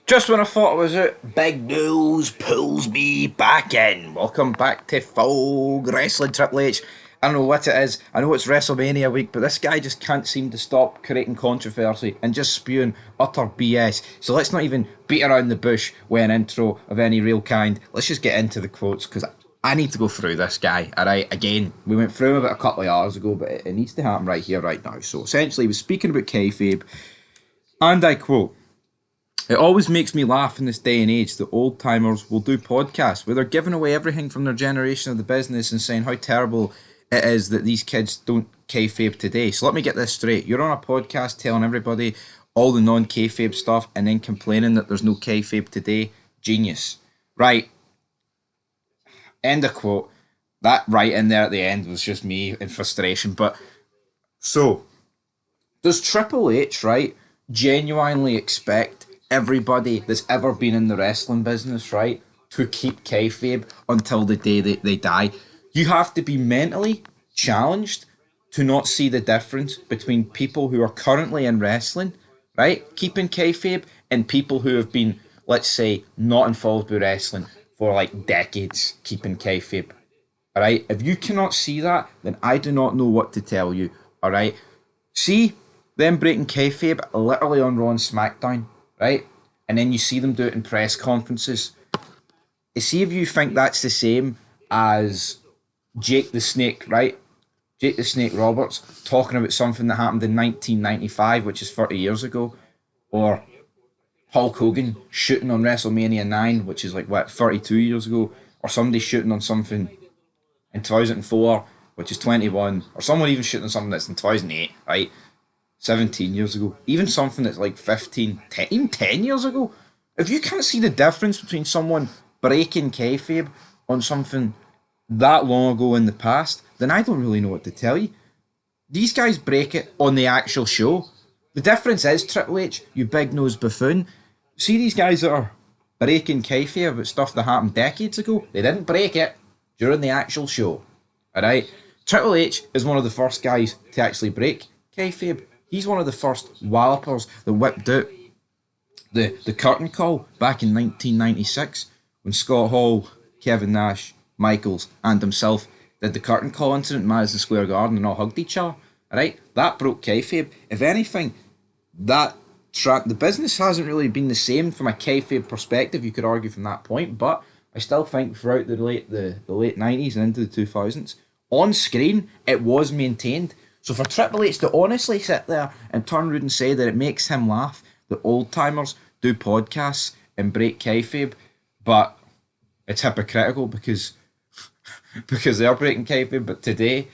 Just when I thought it was out, big news pulls me back in. Welcome back to Full Wrestling Triple H. I don't know what it is. I know it's WrestleMania week, but this guy just can't seem to stop creating controversy and just spewing utter BS. So let's not even beat around the bush with an intro of any real kind. Let's just get into the quotes because I need to go through this guy. Alright, again, we went through him about a couple of hours ago, but it needs to happen right here, right now. So essentially, he was speaking about kayfabe, and I quote, "It always makes me laugh in this day and age that old timers will do podcasts where they're giving away everything from their generation of the business and saying how terrible it is that these kids don't kayfabe today. So let me get this straight. You're on a podcast telling everybody all the non kayfabe stuff and then complaining that there's no kayfabe today. Genius. Right. End of quote. That right in there at the end was just me in frustration. But so, does Triple H, right, genuinely expect everybody that's ever been in the wrestling business, right, to keep kayfabe until the day they die? You have to be mentally challenged to not see the difference between people who are currently in wrestling, right, keeping kayfabe, and people who have been, let's say, not involved with wrestling for like decades, keeping kayfabe. All right, if you cannot see that, then I do not know what to tell you. All right, see them breaking kayfabe literally on Raw and SmackDown, right? And then you see them do it in press conferences. See if you think that's the same as Jake the Snake, right? Jake the Snake Roberts talking about something that happened in 1995, which is 30 years ago, or Hulk Hogan shooting on WrestleMania 9, which is like, what, 32 years ago, or somebody shooting on something in 2004, which is 21, or someone even shooting on something that's in 2008, right? 17 years ago, even something that's like 15, 10, even 10 years ago. If you can't see the difference between someone breaking kayfabe on something that long ago in the past, then I don't really know what to tell you. These guys break it on the actual show. The difference is, Triple H, you big nosed buffoon, see these guys that are breaking kayfabe about stuff that happened decades ago, they didn't break it during the actual show. Alright? Triple H is one of the first guys to actually break kayfabe. He's one of the first wallopers that whipped out the curtain call back in 1996 when Scott Hall, Kevin Nash, Michaels, and himself did the curtain call incident in Madison Square Garden and all hugged each other. Alright? That broke kayfabe. If anything, the business hasn't really been the same from a kayfabe perspective, you could argue from that point, but I still think throughout the late 90s and into the 2000s, on screen, it was maintained. So for Triple H to honestly sit there and turn around and say that it makes him laugh that old timers do podcasts and break kayfabe, but it's hypocritical because they're breaking kayfabe. But today,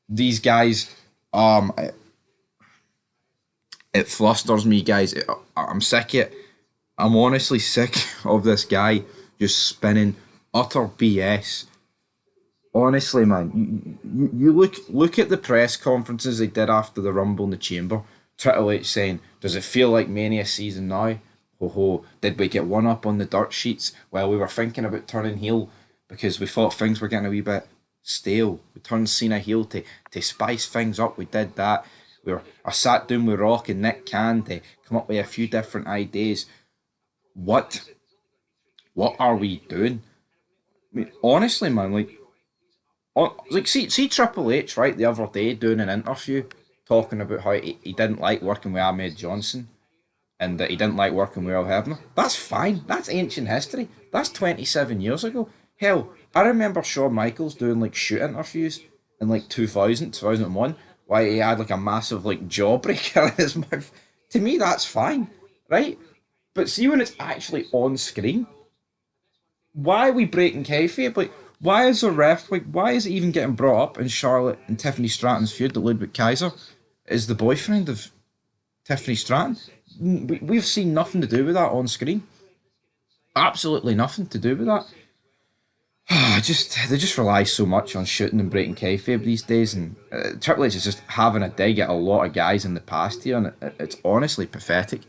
these guys, it flusters me, guys. I'm sick of it. I'm honestly sick of this guy just spinning utter BS. Honestly, man, you look at the press conferences they did after the Rumble in the Chamber. Triple H saying, "Does it feel like Mania season now? Ho ho! Did we get one up on the dirt sheets while we were thinking about turning heel because we thought things were getting a wee bit stale? We turned Cena heel to spice things up. We did that. I sat down with Rock and Nick Khan to come up with a few different ideas. What what are we doing? I mean, honestly, man, see Triple H, right, the other day doing an interview talking about how he didn't like working with Ahmed Johnson and that he didn't like working with Earl Hebner. That's fine. That's ancient history. That's 27 years ago. Hell, I remember Shawn Michaels doing like shoot interviews in like 2000, 2001, why he had like a massive like jawbreaker in his mouth. To me, that's fine, right? But see when it's actually on screen, why are we breaking kayfabe? Like, why is a ref like? Why is it even getting brought up in Charlotte and Tiffany Stratton's feud that Ludwig Kaiser is the boyfriend of Tiffany Stratton? We've seen nothing to do with that on screen. Absolutely nothing to do with that. They just rely so much on shooting and breaking kayfabe these days, and Triple H is just having a dig at a lot of guys in the past here, and it's honestly pathetic.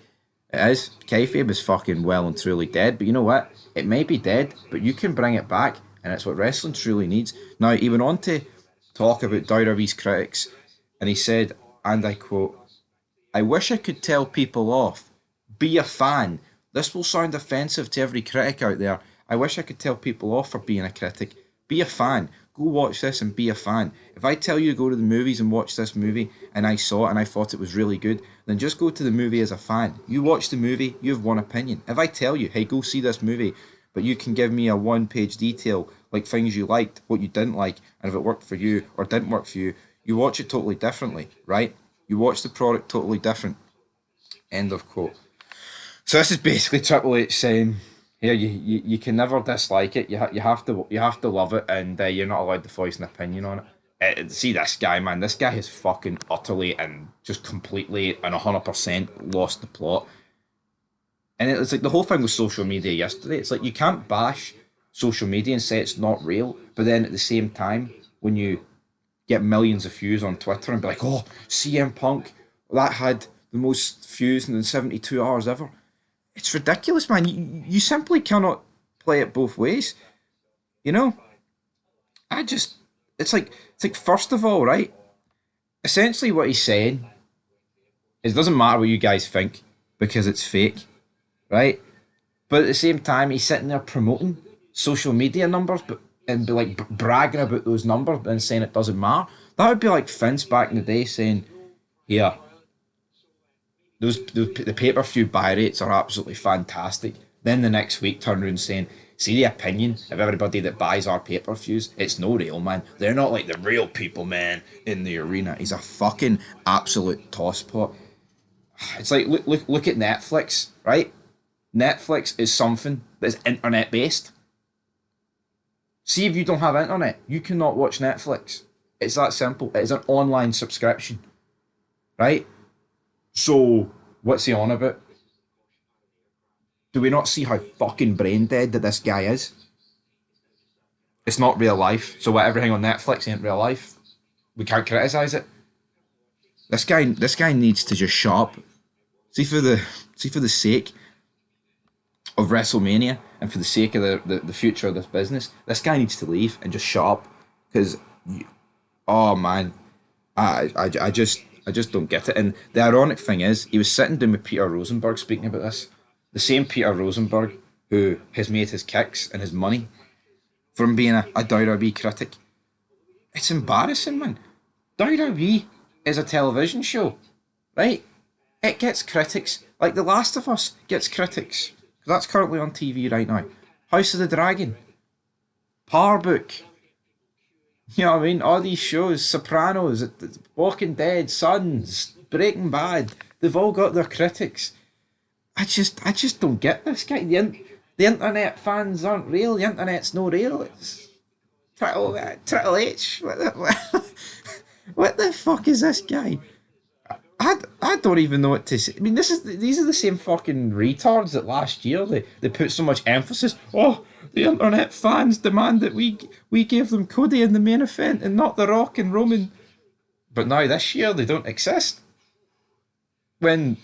It is. Kayfabe is fucking well and truly dead, but you know what? It may be dead, but you can bring it back, and it's what wrestling truly needs. Now, he went on to talk about WWE's critics, and he said, and I quote, "I wish I could tell people off, be a fan, This will sound offensive to every critic out there. I wish I could tell people off for being a critic. Be a fan. Go watch this and be a fan. If I tell you to go to the movies and watch this movie and I saw it and I thought it was really good, then just go to the movie as a fan. You watch the movie, you have one opinion. If I tell you, hey, go see this movie, but you can give me a one-page detail, like things you liked, what you didn't like, and if it worked for you or didn't work for you, you watch it totally differently, right? You watch the product totally different. End of quote. So this is basically Triple H saying, "Here, you can never dislike it. You have to love it, and you're not allowed to voice an opinion on it." See this guy, man. This guy has fucking utterly and just completely and 100% lost the plot. And it's like the whole thing with social media yesterday. It's like you can't bash social media and say it's not real, but then at the same time, when you get millions of views on Twitter and be like, "Oh, CM Punk, that had the most views in the 72 hours ever." It's ridiculous, man. You simply cannot play it both ways. You know, I just it's like first of all, right? Essentially, what he's saying is it doesn't matter what you guys think because it's fake, right? But at the same time, he's sitting there promoting social media numbers, but and be like bragging about those numbers and saying it doesn't matter. That would be like Vince back in the day saying, "Yeah, those the pay per view buy rates are absolutely fantastic." Then the next week, turn around saying, "See the opinion of everybody that buys our pay per views? It's no real, man. They're not like the real people, man, in the arena." He's a fucking absolute tosspot. It's like look at Netflix, right? Netflix is something that's internet based. See if you don't have internet, you cannot watch Netflix. It's that simple. It is an online subscription, right? So what's he on about? Do we not see how fucking brain dead that this guy is? It's not real life. So what everything on Netflix ain't real life. We can't criticize it. This guy needs to just shut up. See for the sake of WrestleMania and for the sake of the future of this business, this guy needs to leave and just shut up. Because oh man, I just don't get it. And the ironic thing is, he was sitting down with Peter Rosenberg speaking about this. The same Peter Rosenberg who has made his kicks and his money from being a WWE critic. It's embarrassing, man. WWE is a television show, right? It gets critics. Like The Last of Us gets critics. That's currently on TV right now. House of the Dragon, Power Book. You know what I mean? All these shows, Sopranos, Walking Dead, Sons, Breaking Bad, they've all got their critics. I just don't get this guy. The internet fans aren't real. The internet's no real. It's Triple H. What the fuck is this guy? I don't even know what to say. I mean, these are the same fucking retards that last year they put so much emphasis. Oh, the internet fans demand that we gave them Cody in the main event and not The Rock and Roman. But now this year they don't exist. When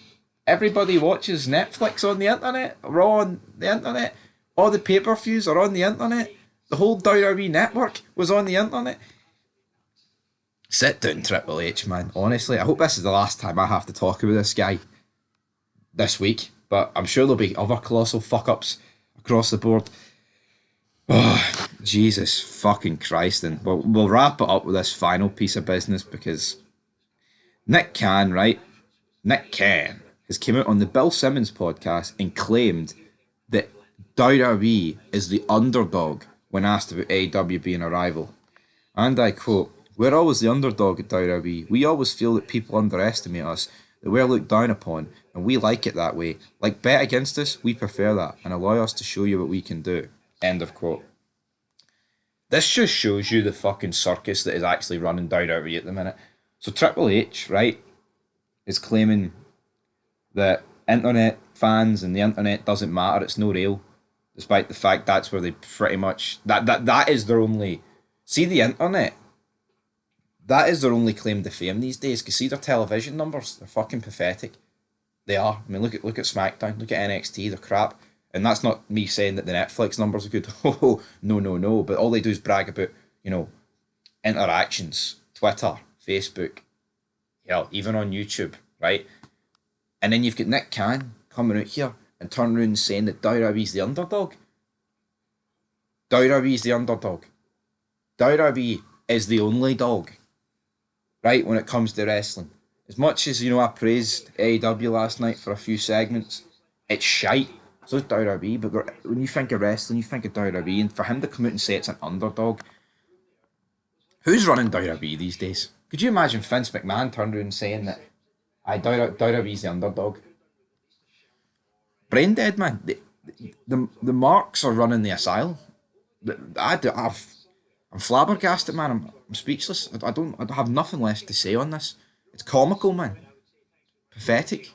everybody watches Netflix on the internet, Raw on the internet, all the pay per views are on the internet. The whole WWE network was on the internet. Sit down, Triple H, man. Honestly, I hope this is the last time I have to talk about this guy this week. But I'm sure there'll be other colossal fuck ups across the board. Oh, Jesus fucking Christ. And we'll wrap it up with this final piece of business because Nick Khan, right? Nick Khan has came out on the Bill Simmons podcast and claimed that WWE is the underdog when asked about AEW being a rival. And I quote, "We're always the underdog at WWE. We always feel that people underestimate us, that we're looked down upon, and we like it that way. Like, bet against us, we prefer that, and allow us to show you what we can do." End of quote. This just shows you the fucking circus that is actually running WWE at the minute. So Triple H, right, is claiming that internet fans and the internet doesn't matter, it's no real, despite the fact that's where they pretty much that is their only see the internet. That is their only claim to fame these days. Because see their television numbers, they're fucking pathetic. They are. I mean, look at SmackDown, look at NXT, they're crap. And that's not me saying that the Netflix numbers are good. Oh no, no, no. But all they do is brag about, interactions, Twitter, Facebook, hell, even on YouTube, right? And then you've got Nick Khan coming out here and turn around saying that WWE's the underdog. WWE's the underdog. WWE is the only dog, right, when it comes to wrestling. As much as, I praised AEW last night for a few segments, it's shite. So is WWE, but when you think of wrestling, you think of WWE, and for him to come out and say it's an underdog, who's running WWE these days? Could you imagine Vince McMahon turned around saying that WWE's the underdog? Brain dead, man. The marks are running the asylum. I'm flabbergasted, man. I'm speechless. I don't have nothing less to say on this. It's comical, man. Pathetic.